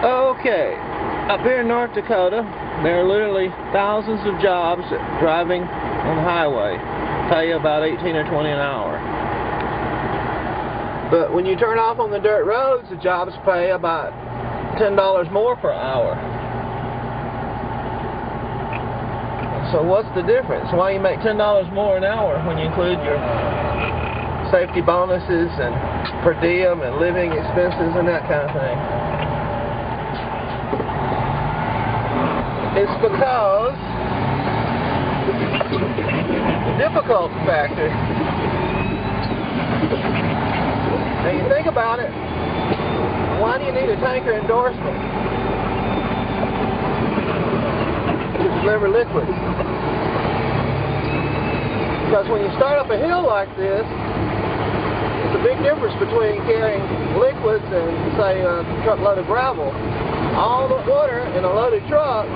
Okay, up here in North Dakota, there are literally thousands of jobs driving on the highway. Pay about 18 or 20 an hour. But when you turn off on the dirt roads, the jobs pay about $10 more per hour. So what's the difference? Why you make $10 more an hour when you include your safety bonuses and per diem and living expenses and that kind of thing? It's because the difficulty factor. Now you think about it, why do you need a tanker endorsement to deliver liquids? Because when you start up a hill like this, it's a big difference between carrying liquids and, say, a truckload of gravel. All the water in a loaded truck,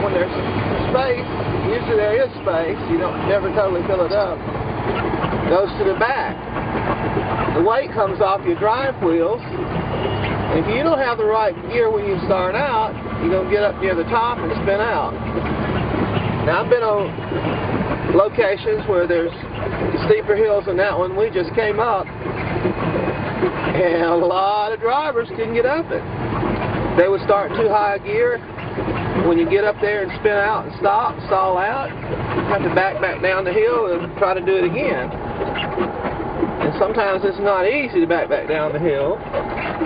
when there's space, usually there is space, you don't never totally fill it up, goes to the back. The weight comes off your drive wheels, and if you don't have the right gear when you start out, you're going to get up near the top and spin out. Now I've been on locations where there's steeper hills than that one we just came up, and a lot of drivers couldn't get up it. They would start too high a gear. When you get up there and spin out and stop, stall out, you have to back down the hill and try to do it again. And sometimes it's not easy to back down the hill.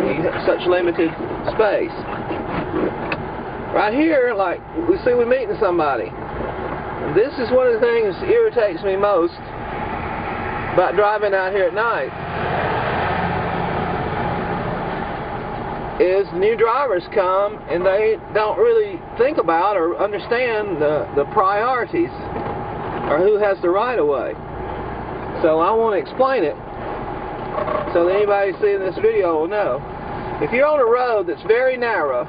You have such limited space. Right here, like we see we're meeting somebody. This is one of the things that irritates me most about driving out here at night. Is new drivers come and they don't really think about or understand the priorities or who has the right of way. So I want to explain it so that anybody seeing this video will know. If you're on a road that's very narrow,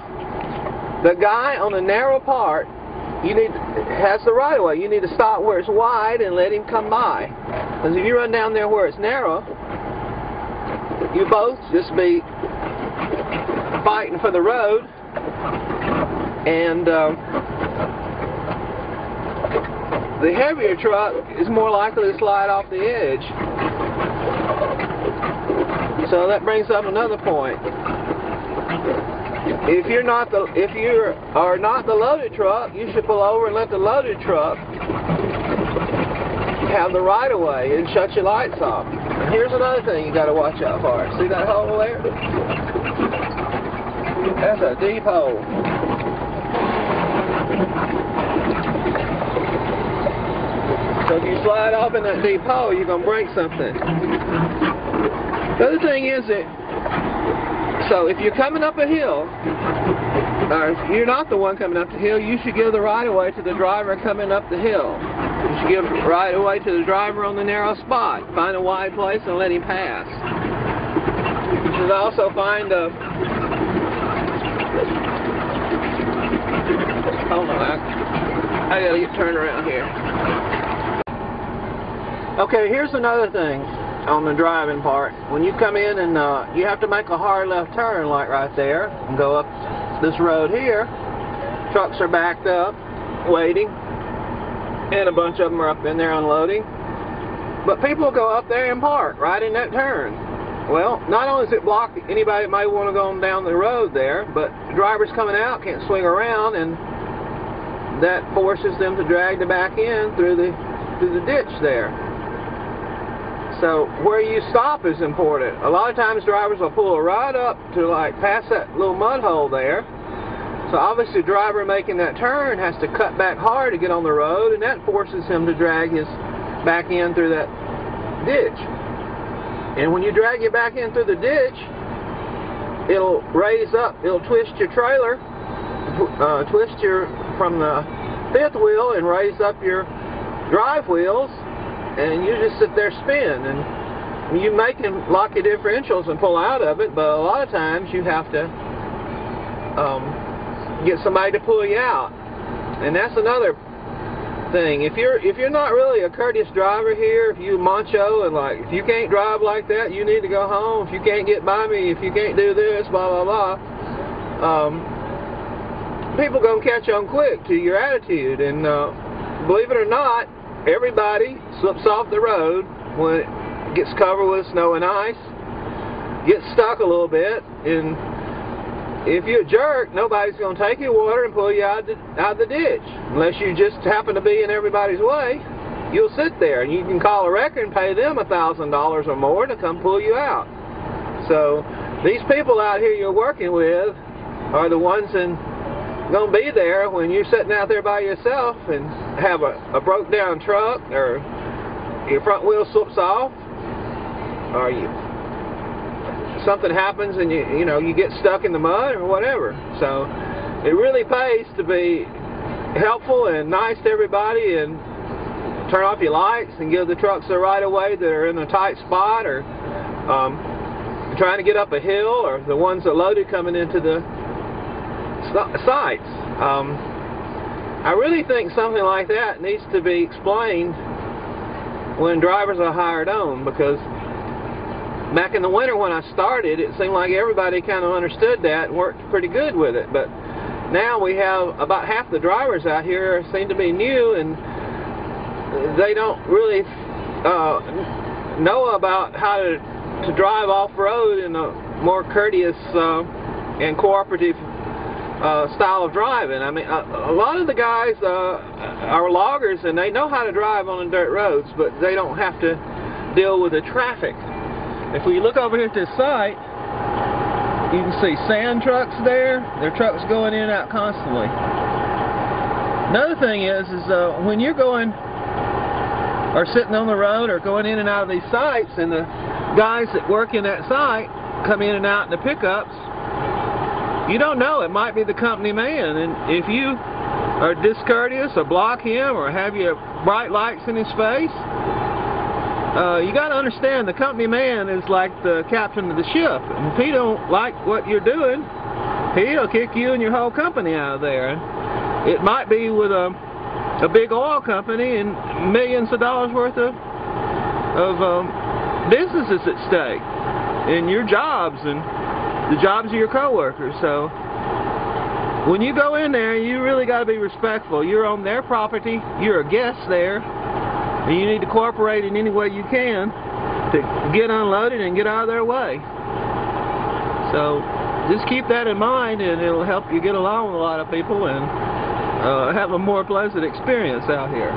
the guy on the narrow part has the right of way. You need to stop where it's wide and let him come by. Because if you run down there where it's narrow, you both just be fighting for the road, and the heavier truck is more likely to slide off the edge. So that brings up another point. If you are not the loaded truck, you should pull over and let the loaded truck have the right of way and shut your lights off. And here's another thing you got to watch out for. See that hole there? That's a deep hole. So if you slide off in that deep hole, you're going to break something. The other thing is that, so if you're coming up a hill, or if you're not the one coming up the hill, you should give the right of way to the driver coming up the hill. You should give the right of way to the driver on the narrow spot. Find a wide place and let him pass. You should also find a... Hold on, I gotta get turned around here. Okay, here's another thing on the driving part. When you come in and you have to make a hard left turn, like right there, and go up this road here, trucks are backed up, waiting, and a bunch of them are up in there unloading. But people go up there and park right in that turn. Well, not only is it blocked, anybody that might want to go down the road there, but drivers coming out can't swing around, and that forces them to drag the back end through the ditch there. So where you stop is important. A lot of times drivers will pull right up to like past that little mud hole there. So obviously the driver making that turn has to cut back hard to get on the road, and that forces him to drag his back end through that ditch. And when you drag your back end through the ditch, it'll raise up, it'll twist your trailer, from the fifth wheel and raise up your drive wheels, and you just sit there spin. And you can lock your differentials and pull out of it, but a lot of times you have to get somebody to pull you out. And that's another thing. If you're not really a courteous driver here, if you macho and like, if you can't drive like that, you need to go home. If you can't get by me, if you can't do this, blah blah blah, people gonna catch on quick to your attitude, and believe it or not, everybody slips off the road when it gets covered with snow and ice, gets stuck a little bit, and if you're a jerk, nobody's gonna take your water and pull you out of the ditch. Unless you just happen to be in everybody's way, you'll sit there, and you can call a wrecker and pay them $1,000 or more to come pull you out. So these people out here you're working with are the ones that going to be there when you're sitting out there by yourself and have a broke down truck, or your front wheel slips off, or something happens and you get stuck in the mud or whatever. So it really pays to be helpful and nice to everybody, and turn off your lights and give the trucks the right of way that are in a tight spot, or trying to get up a hill, or the ones that loaded coming into the sites. I really think something like that needs to be explained when drivers are hired on, because back in the winter when I started, it seemed like everybody kind of understood that and worked pretty good with it. But now we have about half the drivers out here seem to be new, and they don't really know about how to drive off-road in a more courteous and cooperative style of driving. I mean, a lot of the guys are loggers, and they know how to drive on the dirt roads, but they don't have to deal with the traffic. If we look over here at this site, you can see sand trucks there. There are trucks going in and out constantly. Another thing is when you're going or sitting on the road or going in and out of these sites, and the guys that work in that site come in and out in the pickups, you don't know, it might be the company man, and if you are discourteous or block him or have your bright lights in his face, you got to understand the company man is like the captain of the ship, and if he don't like what you're doing, he'll kick you and your whole company out of there. It might be with a big oil company and millions of dollars worth of businesses at stake, and your jobs and the jobs of your co-workers. So when you go in there, you really got to be respectful. You're on their property, you're a guest there, and you need to cooperate in any way you can to get unloaded and get out of their way. So just keep that in mind, and it'll help you get along with a lot of people and have a more pleasant experience out here.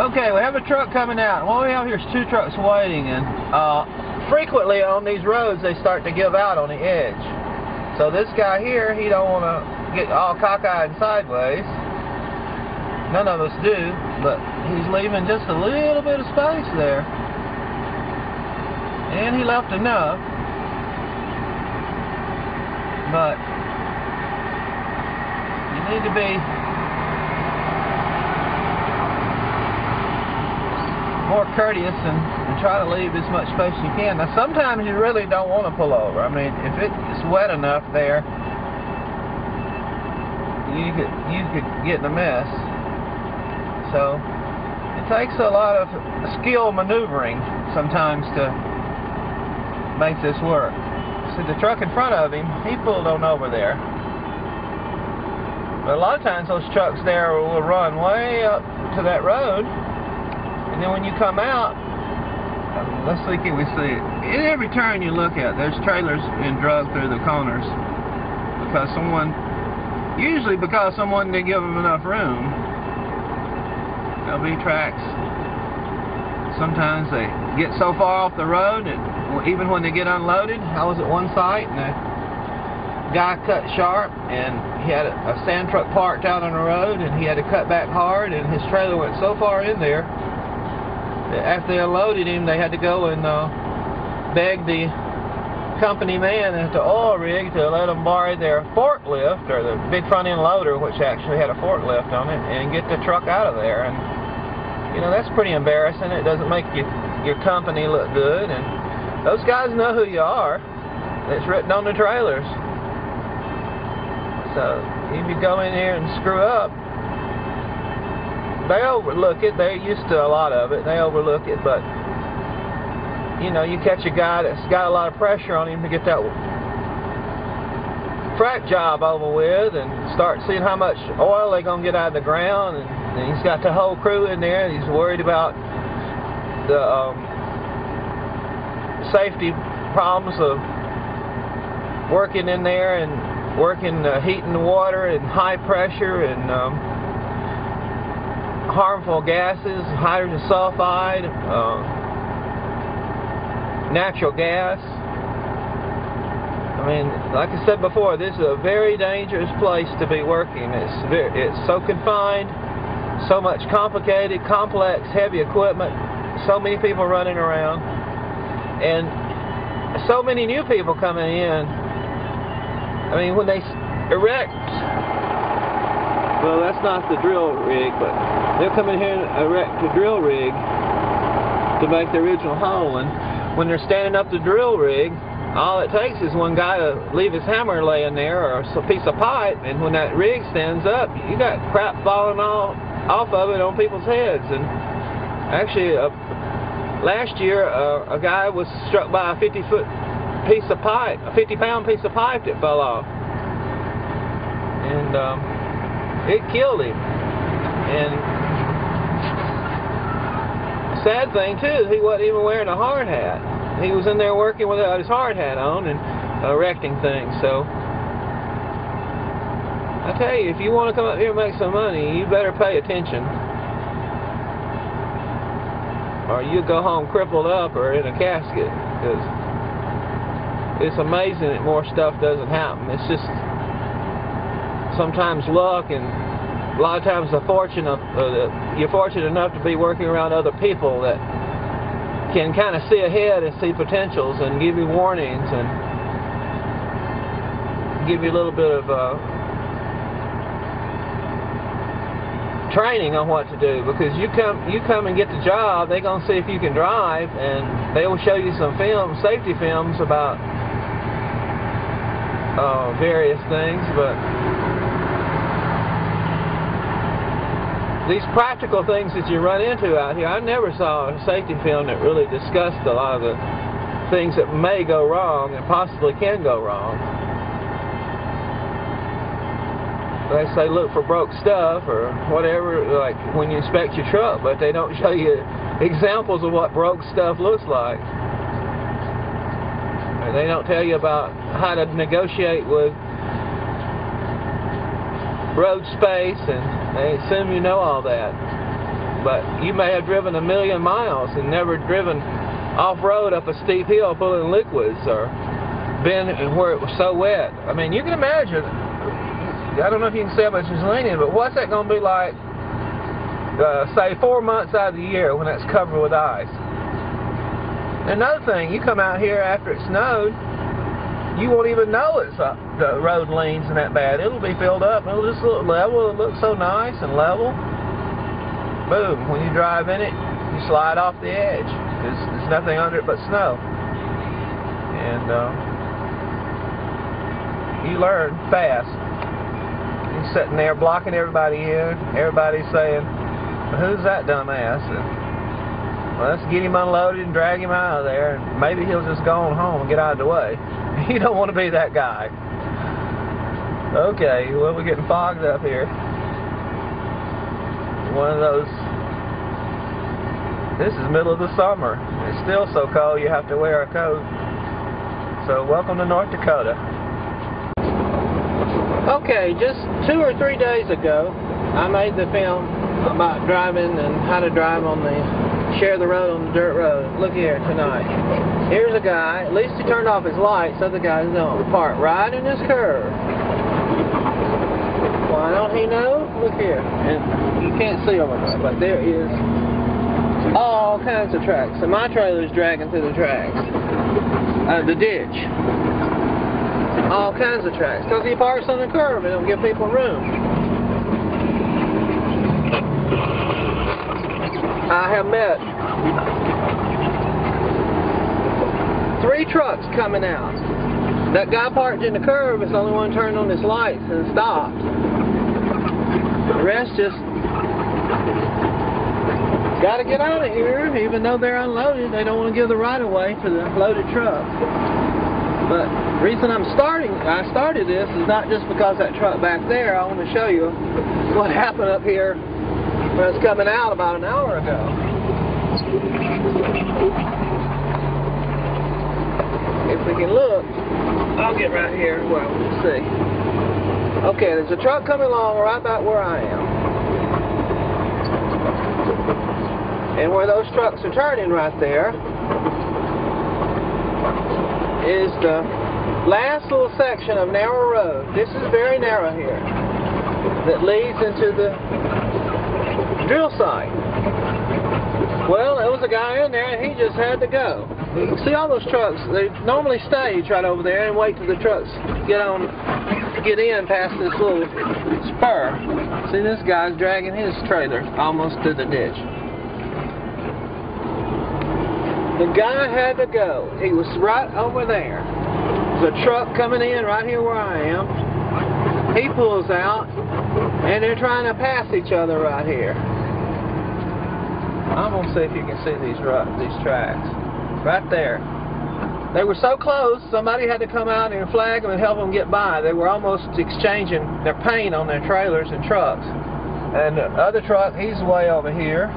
Okay, we have a truck coming out. What we have here is two trucks waiting, and frequently on these roads they start to give out on the edge. So this guy here, he don't want to get all cockeyed and sideways. None of us do, but he's leaving just a little bit of space there. And he left enough. But you need to be more courteous and try to leave as much space as you can. Now sometimes you really don't want to pull over. I mean, if it's wet enough there, you could get in a mess. So it takes a lot of skill maneuvering sometimes to make this work. See, the truck in front of him, he pulled on over there. But a lot of times those trucks there will run way up to that road, and then when you come out, let's see, can we see it? In every turn you look at, there's trailers being dragged through the corners usually because someone didn't give them enough room. There'll be tracks. Sometimes they get so far off the road that even when they get unloaded, I was at one site and a guy cut sharp, and he had a sand truck parked out on the road, and he had to cut back hard, and his trailer went so far in there that after they unloaded him, they had to go and beg the company man at the oil rig to let them borrow their forklift, or the big front end loader, which actually had a forklift on it, and get the truck out of there. And you know, that's pretty embarrassing. It doesn't make your company look good, and those guys know who you are. It's written on the trailers. So if you go in here and screw up, they overlook it. They're used to a lot of it. They overlook it, but you know, you catch a guy that's got a lot of pressure on him to get that frack job over with and start seeing how much oil they're going to get out of the ground, and he's got the whole crew in there, and he's worried about the safety problems of working in there and working heating the water and high pressure and harmful gases, hydrogen sulfide, natural gas. I mean, like I said before, this is a very dangerous place to be working. It's so confined, so much complicated, complex, heavy equipment, so many people running around, and so many new people coming in. I mean, when they erect, well, that's not the drill rig, but they'll come in here and erect the drill rig to make the original hole, and when they're standing up the drill rig, all it takes is one guy to leave his hammer laying there or a piece of pipe, and when that rig stands up, you got crap falling off of it on people's heads. And actually, last year, a guy was struck by a 50-foot piece of pipe, a 50-pound piece of pipe that fell off, and it killed him. And the sad thing too is he wasn't even wearing a hard hat. He was in there working without his hard hat on and erecting things. So I tell you, if you want to come up here and make some money, you better pay attention, or you go home crippled up or in a casket, because it's amazing that more stuff doesn't happen. It's just sometimes luck, and a lot of times you're fortunate enough to be working around other people that can kind of see ahead and see potentials and give you warnings and give you a little bit of training on what to do, because you come and get the job, they're going to see if you can drive, and they will show you some safety films about various things, but these practical things that you run into out here, I never saw a safety film that really discussed a lot of the things that may go wrong and possibly can go wrong. They say look for broke stuff or whatever, like when you inspect your truck, but they don't show you examples of what broke stuff looks like. And they don't tell you about how to negotiate with road space, and they assume you know all that. But you may have driven 1,000,000 miles and never driven off-road up a steep hill full of liquids, or been where it was so wet. I mean, you can imagine, I don't know if you can see how much is leaning, but what's that going to be like, say, 4 months out of the year when that's covered with ice? Another thing, you come out here after it snowed, you won't even know the road leans in that bad. It'll be filled up. It'll just look level. It'll look so nice and level. Boom. When you drive in it, you slide off the edge. There's nothing under it but snow. And you learn fast. You're sitting there blocking everybody in. Everybody's saying, well, who's that dumbass? And, well, let's get him unloaded and drag him out of there, and maybe he'll just go on home and get out of the way. You don't want to be that guy. Okay, well, we're getting fogged up here. One of those. This is middle of the summer. It's still so cold you have to wear a coat. So welcome to North Dakota. Okay, just 2 or 3 days ago, I made the film about driving and how to drive on share the road on the dirt road. Look here tonight. Here's a guy, at least he turned off his lights, other guys don't. Parked right in this curve. Why don't he know? Look here. And you can't see over there, but there is all kinds of tracks. And my trailer's dragging through the tracks. The ditch. All kinds of tracks. Because he parks on the curve and don't give people room. I have met 3 trucks coming out. That guy parked in the curve is the only one turned on his lights and stopped. The rest just got to get out of here. Even though they're unloaded, they don't want to give the right-of-way to the loaded trucks. But the reason I started this is not just because that truck back there. I want to show you what happened up here when I was coming out about an hour ago. If we can look, I'll get right here. Well, let's see. Okay, there's a truck coming along right about where I am. And where those trucks are turning right there is the last little section of narrow road. This is very narrow here that leads into the drill site. Well, there was a guy in there and he just had to go. You can see all those trucks, they normally stage right over there and wait till the trucks get in past this little spur. See, this guy's dragging his trailer almost to the ditch. The guy had to go. He was right over there. There's a truck coming in right here where I am. He pulls out, and they're trying to pass each other right here. I'm going to see if you can see these tracks. Right there. They were so close, somebody had to come out and flag them and help them get by. They were almost exchanging their paint on their trailers and trucks. And the other truck, he's way over here.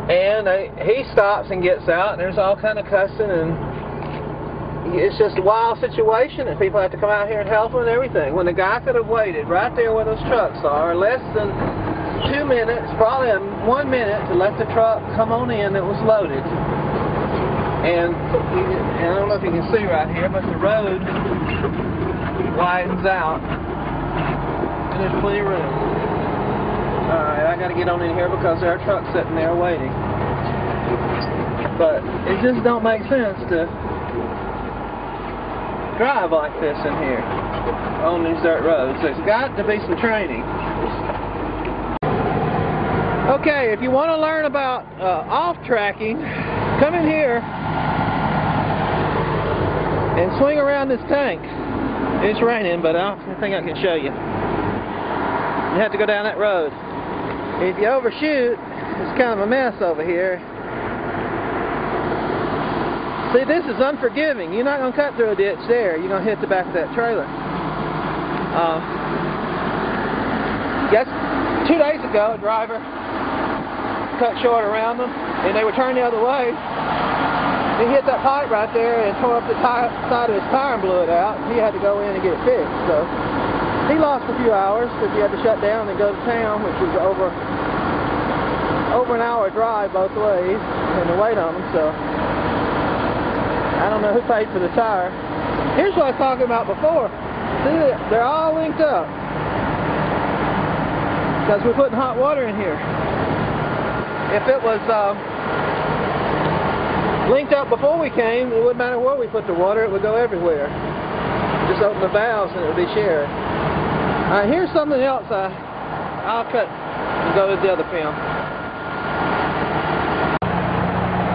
And he stops and gets out, and there's all kind of cussing, and it's just a wild situation, and people have to come out here and help them and everything. When the guy could have waited right there where those trucks are, less than 2 minutes, probably 1 minute, to let the truck come on in that was loaded. And I don't know if you can see right here, but the road widens out, and there's plenty of room. Alright, I got to get on in here because there are trucks sitting there waiting. But it just don't make sense to drive like this in here on these dirt roads. There's got to be some training. Okay, if you want to learn about off-tracking, come in here and swing around this tank. It's raining, but I think I can show you. You have to go down that road. If you overshoot, it's kind of a mess over here. See, this is unforgiving. You're not going to cut through a ditch there. You're going to hit the back of that trailer. Just 2 days ago, a driver cut short around them, and they were turning the other way. He hit that pipe right there and tore up the side of his tire and blew it out. He had to go in and get it fixed. So he lost a few hours because he had to shut down and go to town, which was over an hour drive both ways, and to wait on them. So I don't know who paid for the tire. Here's what I was talking about before. See, they're all linked up because we're putting hot water in here. If it was linked up before we came, it wouldn't matter where we put the water, it would go everywhere. Just open the valves and it would be shared. Alright, here's something else I'll cut and go to the other film.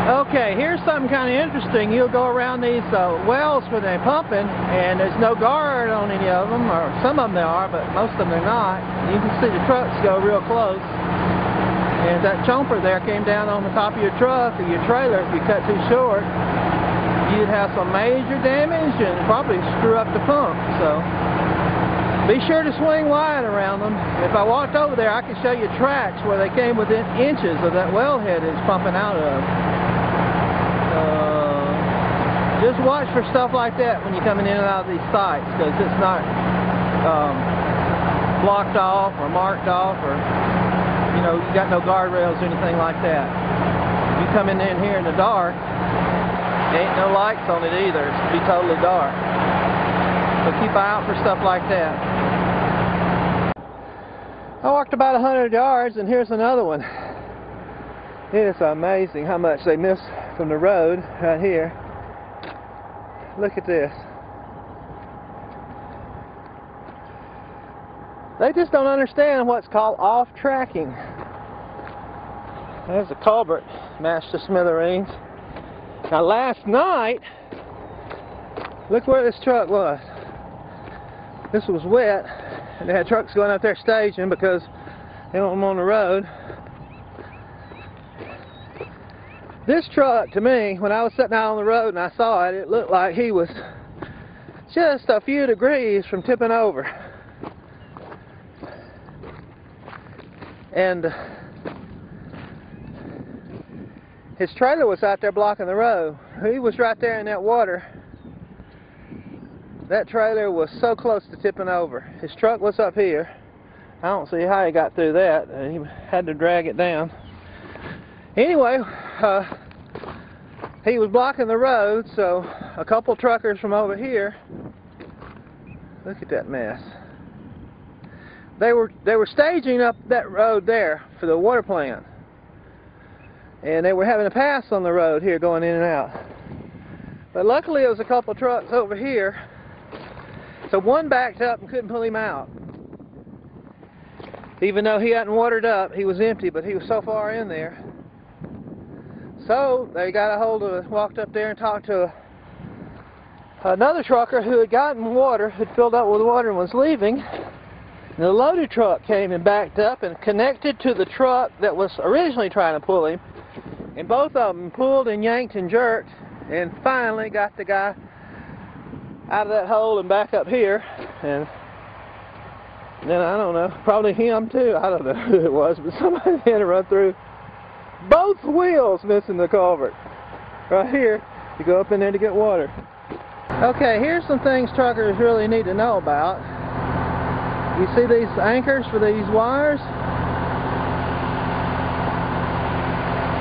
Okay, here's something kind of interesting. You'll go around these wells where they're pumping, and there's no guard on any of them, or some of them there are, but most of them they're not. You can see the trucks go real close. And if that chomper there came down on the top of your truck or your trailer, if you cut too short, you'd have some major damage and probably screw up the pump. So be sure to swing wide around them. If I walked over there, I could show you tracks where they came within inches of that wellhead it's pumping out of. Just watch for stuff like that when you're coming in and out of these sites, because it's not blocked off or marked off, or you know, you got no guardrails or anything like that. You come in here in the dark, there ain't no lights on it either. It's be totally dark. So keep an eye out for stuff like that. I walked about 100 yards, and here's another one. It is amazing how much they missed from the road right here. Look at this. They just don't understand what's called off-tracking. There's a culvert mashed to smithereens. Now last night, look where this truck was. This was wet, and they had trucks going out there staging because they don't want them on the road. This truck, to me, when I was sitting out on the road and I saw it, it looked like he was just a few degrees from tipping over. And his trailer was out there blocking the road. He was right there in that water. That trailer was so close to tipping over. His truck was up here. I don't see how he got through that. He had to drag it down. Anyway, he was blocking the road, so a couple truckers from over here, look at that mess. They were staging up that road there for the water plant. And they were having a pass on the road here going in and out. But luckily there was a couple trucks over here, so one backed up and couldn't pull him out. Even though he hadn't watered up, he was empty, but he was so far in there. So they got a hold of, walked up there and talked to another trucker who had gotten water, had filled up with water and was leaving. And the loaded truck came and backed up and connected to the truck that was originally trying to pull him. And both of them pulled and yanked and jerked and finally got the guy out of that hole and back up here. And then, I don't know, probably him too. I don't know who it was, but somebody had to run through. Both wheels missing the culvert. Right here, to go up in there to get water. Okay, here's some things truckers really need to know about. You see these anchors for these wires?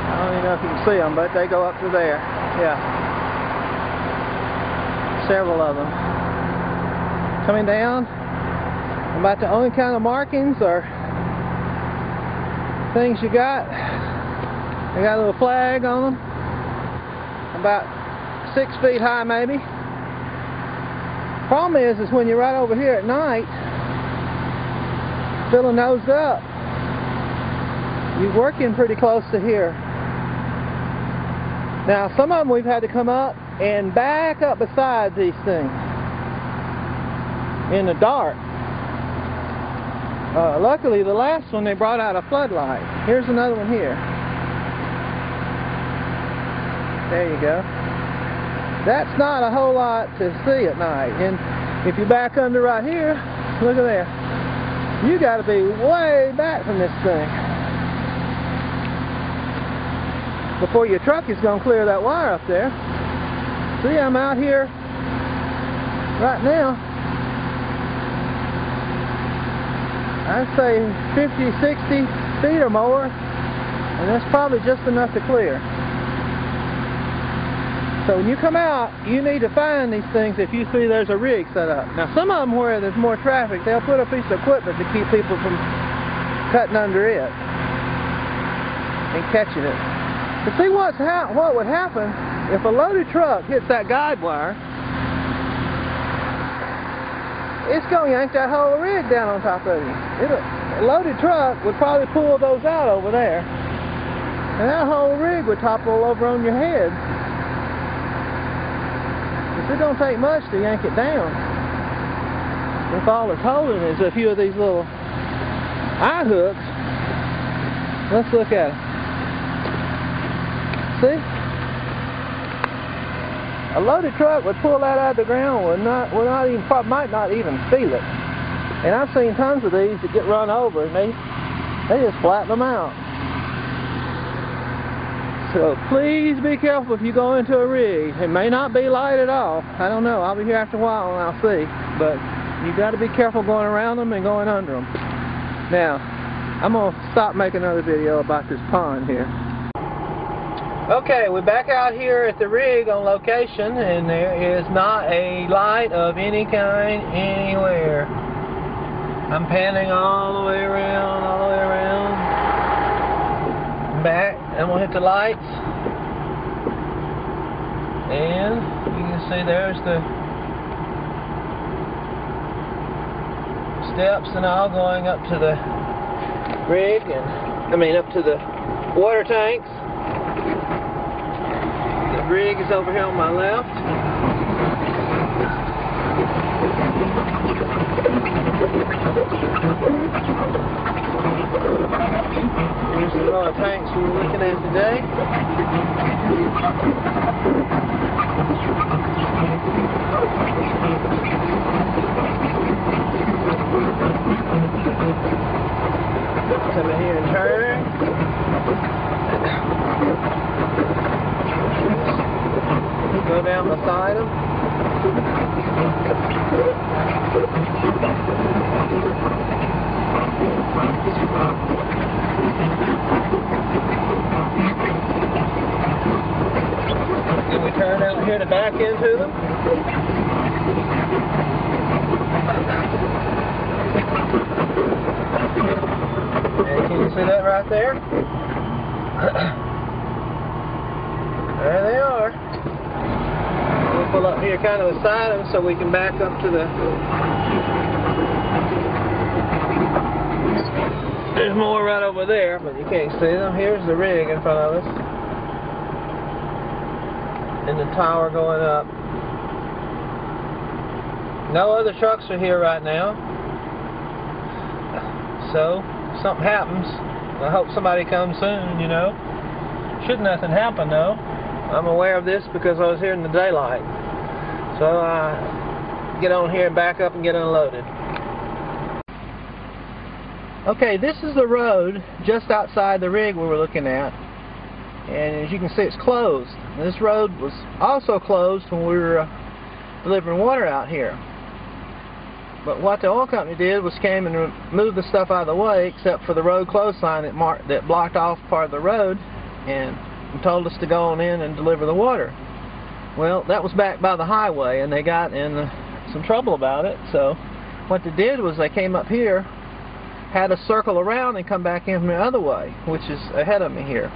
I don't even know if you can see them, but they go up to there. Yeah. Several of them. Coming down. About the only kind of markings or things you got. They got a little flag on them. About 6 feet high maybe. Problem is when you're right over here at night, filling those up, you're working pretty close to here. Now some of them we've had to come up and back up beside these things in the dark. Luckily the last one they brought out a floodlight. Here's another one here. There you go. That's not a whole lot to see at night. And if you back under right here, look at there. You got to be way back from this thing before your truck is going to clear that wire up there. See, I'm out here right now. I'd say 50, 60 feet or more, and that's probably just enough to clear. So when you come out, you need to find these things if you see there's a rig set up. Now some of them where there's more traffic, they'll put a piece of equipment to keep people from cutting under it and catching it. But see what would happen if a loaded truck hits that guide wire, it's going to yank that whole rig down on top of you. A loaded truck would probably pull those out over there, and that whole rig would topple over on your head. It don't take much to yank it down. If all it's holding is a few of these little eye hooks. Let's look at it. See? A loaded truck would pull that out of the ground, might not even feel it. And I've seen tons of these that get run over and they just flatten them out. So please be careful if you go into a rig. It may not be light at all. I don't know. I'll be here after a while and I'll see. But you got to be careful going around them and going under them. Now, I'm going to stop making another video about this pond here. Okay, we're back out here at the rig on location, and there is not a light of any kind anywhere. I'm panning all the way around, back. I'm going to hit the lights, and you can see there's the steps and all going up to the rig, and up to the water tanks. The rig is over here on my left. Here's the row of tanks we were looking at today. Come in here and turn. Go down beside them. Then we turn out here to back into them. And can you see that right there? There they are. We'll pull up here kind of beside them so we can back up to the... There's more right over there, but you can't see them. Here's the rig in front of us. And the tower going up. No other trucks are here right now. So, if something happens, I hope somebody comes soon, you know. Should nothing happen, though. I'm aware of this because I was here in the daylight. So I get on here and back up and get unloaded. Okay, this is the road just outside the rig we were looking at. And as you can see, it's closed. This road was also closed when we were delivering water out here. But what the oil company did was came and moved the stuff out of the way, except for the road closed sign that blocked off part of the road, and told us to go on in and deliver the water. Well, that was back by the highway, and they got in some trouble about it. So what they did was they came up here, had to circle around and come back in from the other way, which is ahead of me here,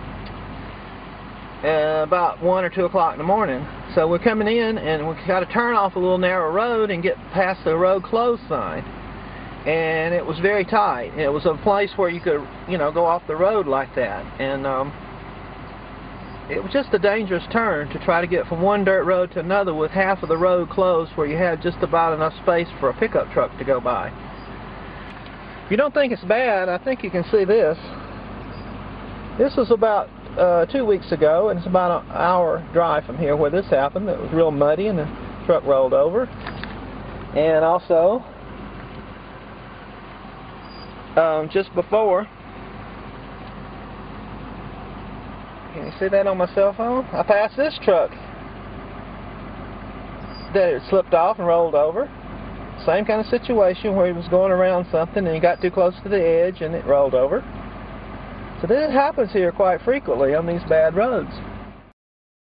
about 1 or 2 o'clock in the morning. So we're coming in, and we've got to turn off a little narrow road and get past the road closed sign. And it was very tight. It was a place where you could, you know, go off the road like that. And it was just a dangerous turn to try to get from one dirt road to another with half of the road closed where you had just about enough space for a pickup truck to go by. If you don't think it's bad, I think you can see this. This was about 2 weeks ago, and it's about an hour drive from here where this happened. It was real muddy and the truck rolled over. And also, just before, can you see that on my cell phone? I passed this truck that it slipped off and rolled over. Same kind of situation where he was going around something and he got too close to the edge and it rolled over. So this happens here quite frequently on these bad roads.